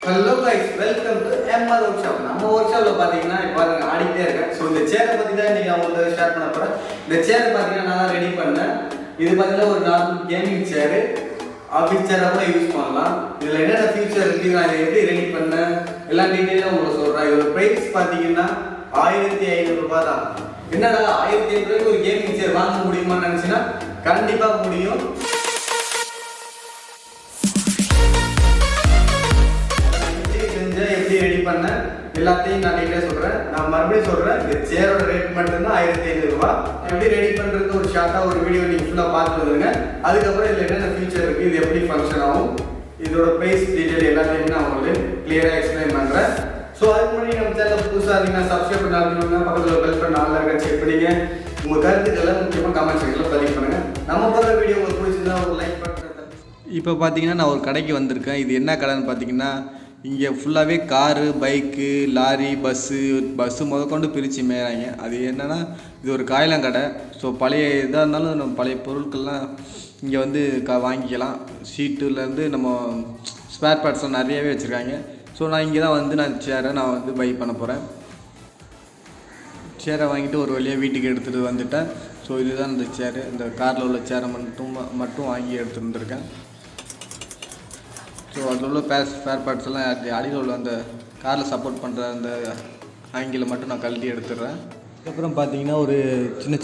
Hello guys, welcome to MR workshop. நம்ம workshopல பாத்தீங்கன்னா இப்ப நான் ஆடிட்டே இருக்கேன். சோ இந்த சேரை பத்தி தான் நீங்க உங்களுக்கு ஷேர் பண்ணப் போறேன். இந்த சேர் பாத்தீங்கன்னா நான் ரெடி பண்ணேன். இது பாத்தீங்கன்னா ஒரு நார்மல் கேமிங் சேர். ஆபீஸ் சேரா கூட யூஸ் பண்ணலாம். இதுல என்னென்ன ஃபீச்சர் இருக்கு, நான் இதை எப்படி ரெடி பண்ணேன், எல்லா டீடைலும் உங்களுக்கு சொல்றேன். இதோட பிரைஸ் பாத்தீங்கன்னா 1500 ரூபாய் தான். என்னடா 1500 ரூபாய்க்கு ஒரு கேமிங் சேர் வாங்க முடியுமான்னு நினைச்சீங்கன்னா கண்டிப்பா முடியும். எப்படி ரெடி பண்ண எல்லாத்தையும் நான் டீடைலா சொல்றேன். நான் மறுபடியும் சொல்றேன், இந்த சேரோட ரேட் மட்டும் தான் 1500 ரூபாய். எப்படி ரெடி பண்றது ஒரு ஷார்ட்டா ஒரு வீடியோ நீங்க ஃபுல்லா பார்த்து வந்துருங்க. அதுக்கப்புறம் இதுல என்னென்ன ஃபீச்சர் இருக்கு, இது எப்படி ஃபங்க்ஷன் ஆகும், இதோட பிரைஸ் டீடைல் எல்லாத்தையும் நான் உங்களுக்கு கிளியரா எக்ஸ்பிளைன் பண்றேன். சோ அதுக்கு முன்னாடி நம்ம சேனலை புதுசா இருந்தீங்கன்னா சப்ஸ்கிரைப் பண்ணாதீங்க, பக்கத்துல பெல் பட்டன் ஆன்ல இருக்க செக் பண்ணிங்க. உங்க கருத்துக்களை முக்கியமா கமெண்ட் செக்ஷன்ல பதிவு பண்ணுங்க. நம்ம போற வீடியோ உங்களுக்கு பிடிச்சிருந்தா ஒரு லைக் பண்ணுங்க. இப்போ பார்த்தீங்கன்னா நான் ஒரு கடைக்கு வந்திருக்கேன். இது என்ன கடைன்னு பார்த்தீங்கன்னா, இங்கே ஃபுல்லாகவே காரு, பைக்கு, லாரி, பஸ்ஸு முதற்கொண்டு பிரித்து மேறாங்க. அது என்னென்னா, இது ஒரு காயலாம் கடை. ஸோ பழைய இதாக இருந்தாலும் நம்ம பழைய பொருட்கள்லாம் இங்கே வந்து வாங்கிக்கலாம். ஷீட்டுலேருந்து நம்ம ஸ்பேர் பார்ட்ஸ்லாம் நிறையாவே வச்சுருக்காங்க. ஸோ நான் இங்கே தான் வந்து நான் வந்து பை பண்ண போகிறேன். சேரை வாங்கிட்டு ஒரு வழியாக வீட்டுக்கு எடுத்துகிட்டு வந்துட்டேன். ஸோ இதுதான் இந்த சேரு. இந்த காரில் உள்ள சேரை மட்டும் வாங்கி எடுத்துகிட்டு வந்திருக்கேன். ஸோ அதில் உள்ள ஸ்பேர் பார்ட்ஸ் எல்லாம் அடியில் உள்ள அந்த காரில் சப்போர்ட் பண்ணுற அந்த ஆங்கிளை மட்டும் நான் கழட்டி எடுத்துடுறேன். அதுக்கப்புறம் பார்த்தீங்கன்னா ஒரு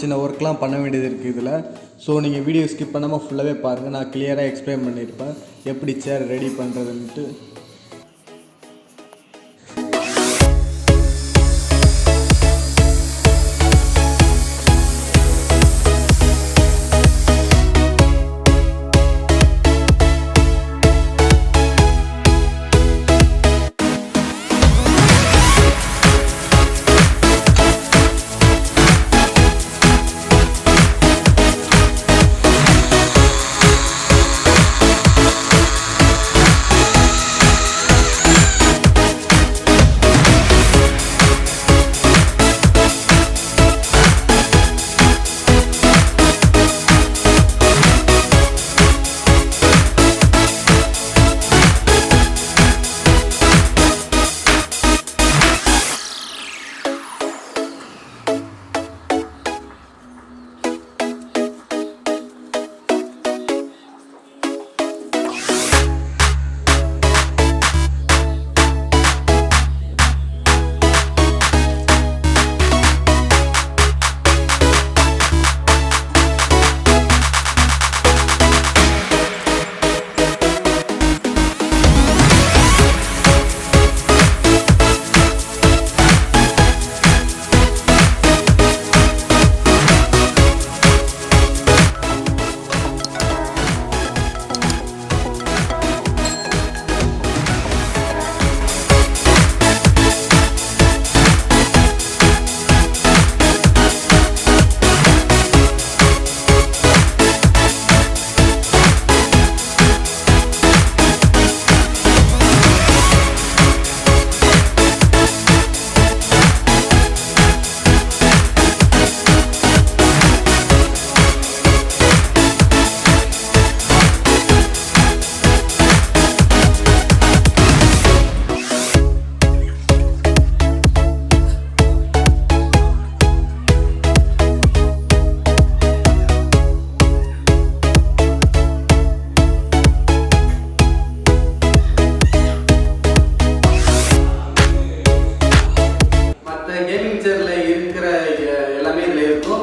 சின்ன ஒர்க்லாம் பண்ண வேண்டியது இருக்குது இதில். ஸோ நீங்கள் வீடியோ ஸ்கிப் பண்ணாமல் ஃபுல்லாகவே பாருங்கள். நான் கிளியராக எக்ஸ்பிளைன் பண்ணியிருப்பேன் எப்படி சேர் ரெடி பண்ணுறதுன்ட்டு.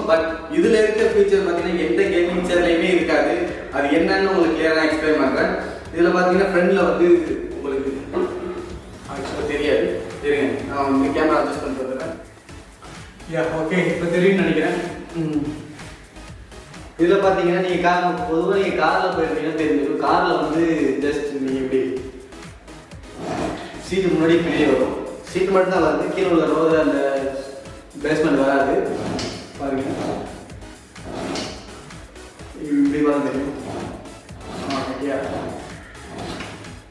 பட் இதுல இருக்க ஃபீச்சர் பாத்தீங்கன்னா எந்த கேமிங் சேர்லயுமே இருக்காது. அது என்னன்னு உங்களுக்கு கிளியரா எக்ஸ்பிளைன் பண்றேன். இதுல பாத்தீங்கன்னா ஃப்ரண்ட்ல வந்து உங்களுக்கு ஆக்சுவலா தெரியாது. சரிங்க, நான் வந்து கேமரா அட்ஜஸ்ட் பண்ணி தரேன். யா ஓகே, இப்போ தெரியும்னு நினைக்கிறேன். இதுல பாத்தீங்கன்னா நீங்க பொதுவாக நீங்க கார்ல போயிருந்தீங்கன்னா தெரிஞ்சிடும். கார்ல வந்து ஜஸ்ட் நீங்க இப்படி சீட்டு முன்னாடி பின்னாடி வரும். சீட்டு மட்டும் தான் வருது, கீழே உள்ள ரோடு அந்த பேஸ்மெண்ட் வராது. பாருங்க, இப்படி வர தெரியும்.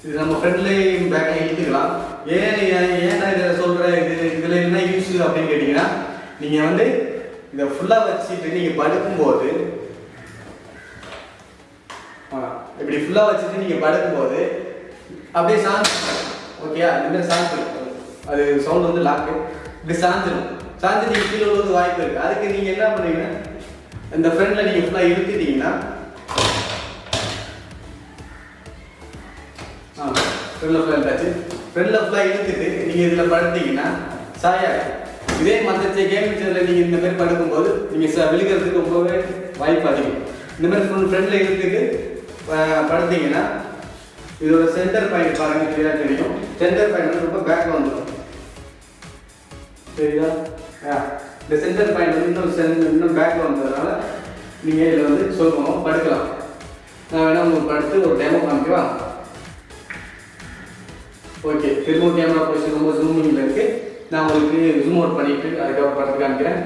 இது நம்ம ஃப்ரண்ட்லையும் பேக்லையும் இழுத்துக்கலாம். ஏன் நான் இதை சொல்கிறேன், இதில் என்ன யூஸ் அப்படின்னு கேட்டிங்கன்னா, நீங்கள் வந்து இதை ஃபுல்லாக வச்சுட்டு நீங்கள் படுக்கும்போது இப்படி ஃபுல்லாக வச்சுட்டு நீங்கள் படுக்கும்போது அப்படியே ஓகேயா? இந்த சாஞ்சிடும், அது சவுண்ட் வந்து லாக்கு இப்படி சாஞ்சிடும். சாஞ்சு நீங்கள் கீழே உள்ளது வாய்ப்பு இருக்குது. அதுக்கு நீங்கள் என்ன பண்ணுவீங்கன்னா இந்த ஃப்ரெண்டில் நீங்கள் ஃபுல்லாக இழுத்துட்டீங்கன்னா ஃப்ரெண்டில் ஃபுல்லாக இழுத்தாச்சு. ஃப்ரெண்டில் ஃபுல்லாக இழுத்துட்டு நீங்கள் இதில் படுத்தீங்கன்னா சாயாது. இதே மற்ற கேமிங் சேரில் நீங்கள் இந்த மாதிரி படுக்கும்போது நீங்கள் விழுகிறதுக்கு ரொம்பவே வாய்ப்பு அதிகம். இந்த மாதிரி ஃப்ரெண்டில் இழுத்துட்டு படுத்தீங்கன்னா இதோட சென்டர் பாயிண்ட் பாருங்கள், கிளியராக தெரியும். சென்டர் பாயிண்ட் வந்து ரொம்ப பேக்கில் வந்துடும், சரியா? இந்த சென்டர் பாயிண்ட் வந்து இன்னும் பேக்கில் வந்ததுனால நீங்கள் இதில் வந்து சொல்லுவோம் படுக்கலாம். நான் வேணால் உங்களுக்கு படுத்து ஒரு டெமோ காமிக்கவா? ஓகே, திரும்ப கேமரா பொசிஷன் ரொம்ப ஜூமிங்கில் இருக்குது. நான் உங்களுக்கு ஜூம் அவுட் பண்ணிவிட்டு அதுக்கப்புறம் படுத்து காமிக்கிறேன்.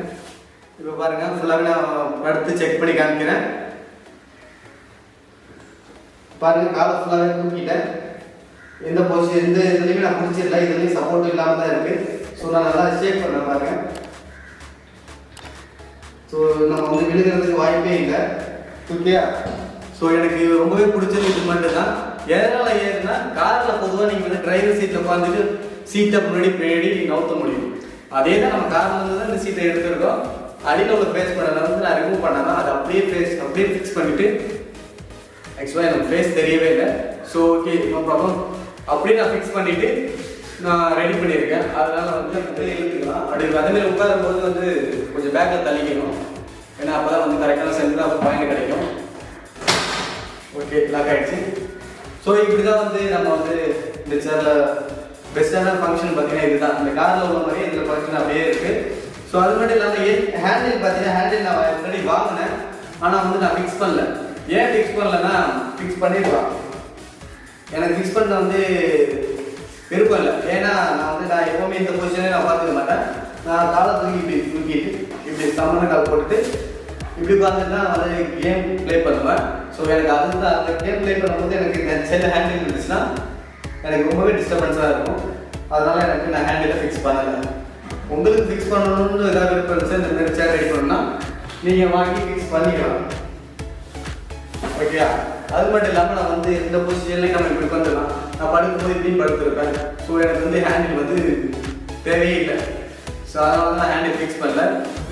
இப்போ பாருங்கள், ஃபுல்லாகவே நான் படுத்து செக் பண்ணி காமிக்கிறேன். பாருங்கள், காலை ஃபுல்லாகவே தூக்கிட்டேன். எந்த பொசிஷன் எந்த இதுலேயுமே நான் பிடிச்சிடல, இதுலேயும் சப்போர்ட் இல்லாமல் தான் இருக்குது. ஸோ நான் நல்லா ஷேக் பண்ணேன் பாருங்கள். ஸோ நம்ம வந்து விழுகிறதுக்கு வாய்ப்பே இல்லை, ஓகேயா? ஸோ எனக்கு ரொம்பவே பிடிச்சது இது மட்டும் தான். எதனால் ஏறுனா காரில் பொதுவாக நீங்கள் வந்து டிரைவர் சீட்டில் உட்காந்துட்டு சீட்டை பின்னாடி நவுத்த முடியும். அதே தான் நம்ம காரில் இருந்து தான் இந்த சீட்டை எடுத்துருக்கோம். அடியில் உள்ள ஃபேஸ் பண்ணல வந்து நான் ரிமூவ் பண்ணேன்னா அதை அப்படியே ஃபிக்ஸ் பண்ணிவிட்டு ஆக்சுவலாக எனக்கு ஃபேஸ் தெரியவே இல்லை. So okay, no problem. அப்படியே நான் ஃபிக்ஸ் பண்ணிவிட்டு நான் ரெடி பண்ணியிருக்கேன். அதனால் வந்து இழுத்துக்கலாம். அப்படி அதேமாதிரி உட்காரும்போது வந்து கொஞ்சம் பேக்கில் தள்ளிக்கணும், ஏன்னா அப்போ தான் வந்து கரெக்டான சென்டர் அப்போ பாயிண்ட் கிடைக்கும். ஓகே, லாக் ஆகிடுச்சு. ஸோ இப்படி தான் வந்து நம்ம வந்து இந்த சேரில் பெஸ்ட்டான ஃபங்க்ஷன் பார்த்தீங்கன்னா இதுதான். இந்த காரில் உள்ள மாதிரி இதில் ஃபங்க்ஷன் அப்படியே இருக்குது. ஸோ அது மட்டும் இல்லாமல் ஹேண்டில் பார்த்தீங்கன்னா ஹேண்டில் நான் ஆல்ரெடி வாங்கினேன், ஆனால் வந்து நான் ஃபிக்ஸ் பண்ணல. ஏன் ஃபிக்ஸ் பண்ணலன்னா ஃபிக்ஸ் பண்ணிடலாம், எனக்கு ஃபிக்ஸ் பண்ண வந்து விருப்பம் இல்லை. ஏன்னா நான் எப்போவுமே இந்த பொசிஷனே நான் பார்த்துக்க மாட்டேன். நான் காலை தூக்கிட்டு இப்படி சம்மன கால் போட்டுட்டு இப்படி பார்த்துட்டு நான் வந்து கேம் ப்ளே பண்ணுவேன். ஸோ எனக்கு அதுதான் அந்த கேம் ப்ளே பண்ணும்போது எனக்கு இந்த செல்ல ஹேண்டில் இருந்துச்சுன்னா எனக்கு ரொம்பவே டிஸ்டர்பன்ஸாக இருக்கும். அதனால் எனக்கு நான் ஹேண்டிலை ஃபிக்ஸ் பண்ணலை. உங்களுக்கு ஃபிக்ஸ் பண்ணணும்னு ஏதாவது விருப்பம் இருந்துச்சு, இந்த மாதிரி சேர் ரெடி பண்ணணும்னா நீங்கள் வாங்கி ஃபிக்ஸ் பண்ணிக்கலாம், ஓகேயா? அது மட்டும் இல்லாமல் நான் வந்து இந்த பொசிஷன்லேயே நம்ம இப்படி வந்துடலாம். நான் படுக்கும்போது இப்படியும் படுத்துருப்பேன். ஸோ எனக்கு வந்து ஹேண்டில் வந்து தேவையே இல்லை. ஸோ அதனால தான் நான் ஹேண்டில் ஃபிக்ஸ் பண்ணல.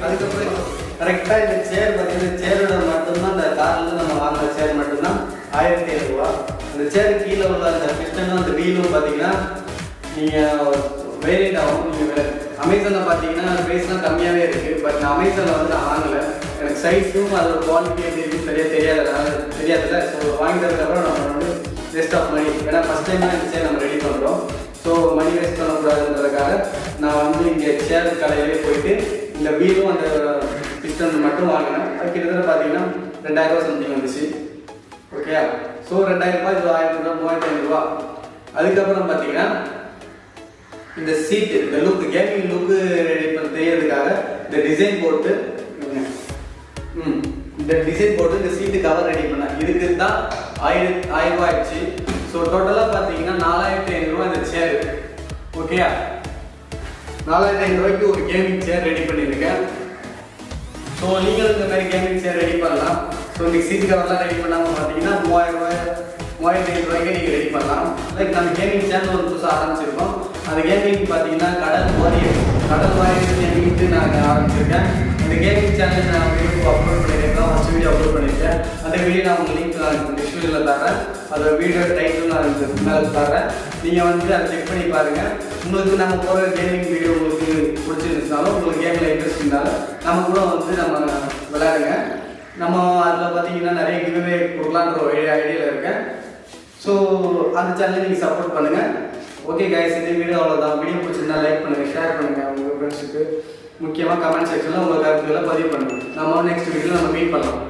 அதுக்கப்புறம் கரெக்டாக இந்த சேர் பார்த்தீங்கன்னா சேரோட மட்டும்தான், இந்த கார்லேருந்து நம்ம வாங்கின சேர் மட்டும்தான் 1500 ரூபா. அந்த சேருக்கு கீழே உள்ள அந்த பிஸ்டனும் அந்த வீலும் பார்த்தீங்கன்னா நீங்கள் வேரியண்ட் ஆகும். நீங்கள் அமேசானில் பார்த்தீங்கன்னா ப்ரைஸ்லாம் கம்மியாகவே இருக்குது. பட் நான் அமேசானில் வந்து நான் வாங்கலை. எனக்கு சைஸும் அதோட குவாலிட்டி எப்படி இருக்குன்னு சரியாக தெரியாதுல்ல. ஸோ வாங்கினதுக்கப்புறம் நம்ம வந்து வேஸ்ட் ஆஃப் மணி, ஏன்னா ஃபஸ்ட் டைம் தான் இந்த சேர் நம்ம ரெடி பண்ணுறோம். ஸோ மணி வேஸ்ட் பண்ணக்கூடாதுன்றதுக்காக நான் வந்து இங்கே சேர் கடையிலே போயிட்டு இந்த வீலும் அந்த பிஸ்டன் மட்டும் வாங்கினேன். அது கிட்டத்தட்ட பார்த்தீங்கன்னா 2000 ரூபா சம்திங் வந்துச்சு, ஓகே? ஸோ 2000 ரூபாய், இது 1000 ரூபா, 3500 ரூபா. அதுக்கப்புறம் பார்த்தீங்கன்னா இந்த சீட்டு, இந்த லுக் கேமிங் லுக்கு ரெடி பண்ண தெரியறதுக்காக இந்த டிசைன் போட்டு இந்த சீட்டு கவர் ரெடி பண்ணேன். இதுக்கு தான் 1000 ரூபா ஆயிடுச்சு. ஸோ டோட்டலாக பார்த்தீங்கன்னா 4500 ரூபா இந்த சேர், ஓகேயா? 4500 ரூபாய்க்கு ஒரு கேமிங் சேர் ரெடி பண்ணியிருக்கேன். ஸோ நீங்களும் இந்த மாதிரி கேமிங் சேர் ரெடி பண்ணலாம். ஸோ இந்த சீட் கவர்லாம் ரெடி பண்ணாமல் பார்த்தீங்கன்னா 3500 ரூபாய்க்கு நீங்கள் ரெடி பண்ணலாம். லைக் நம்ம கேமிங் சேனல் ஒரு புதுசாக ஆரம்பிச்சிருக்கோம். அந்த கேமிங் பார்த்தீங்கன்னா கடல் வாரியர் கேமிங்ட்டு நான் ஆரம்பிச்சிருக்கேன். இந்த கேமிங் சேனல் நான் வீடியோ அப்லோட் பண்ணியிருக்கேன், ஃபஸ்ட் வீடியோ அப்லோட் பண்ணியிருக்கேன். அந்த வீடியோ நான் உங்களுக்கு லிங்க் டிஸ்கிரிப்ஷனில் தரேன். அதோட வீடியோ டைட்டில் நான் மேலே தரேன். நீங்கள் வந்து அதை செக் பண்ணி பாருங்கள். உங்களுக்கு நம்ம போகிற கேமிங் வீடியோ உங்களுக்கு பிடிச்சிருந்துச்சுனாலும், உங்களுக்கு கேமில் இன்ட்ரெஸ்ட் இருந்தாலும் நம்ம கூட வந்து நம்ம விளையாடுங்க. நம்ம அதில் பார்த்தீங்கன்னா நிறைய கிவ்அவே கொடுக்கலான்ற ஒரு ஐடியாவில் இருக்கேன். ஸோ அந்த சேனலை நீங்கள் சப்போர்ட் பண்ணுங்கள். ஓகே கைஸ், இந்த வீடியோ அவ்வளோதான். வீடியோ பிடிச்சிருந்தா லைக் பண்ணுங்கள், ஷேர் பண்ணுங்கள் உங்கள் ஃப்ரெண்ட்ஸுக்கு. முக்கியமாக கமெண்ட் செக்ஷனில் உங்கள் கருத்துக்களை பதிவு பண்ணுங்கள். நம்ம நெக்ஸ்ட் வீடியோவில் நம்ம மீட் பண்ணலாம்.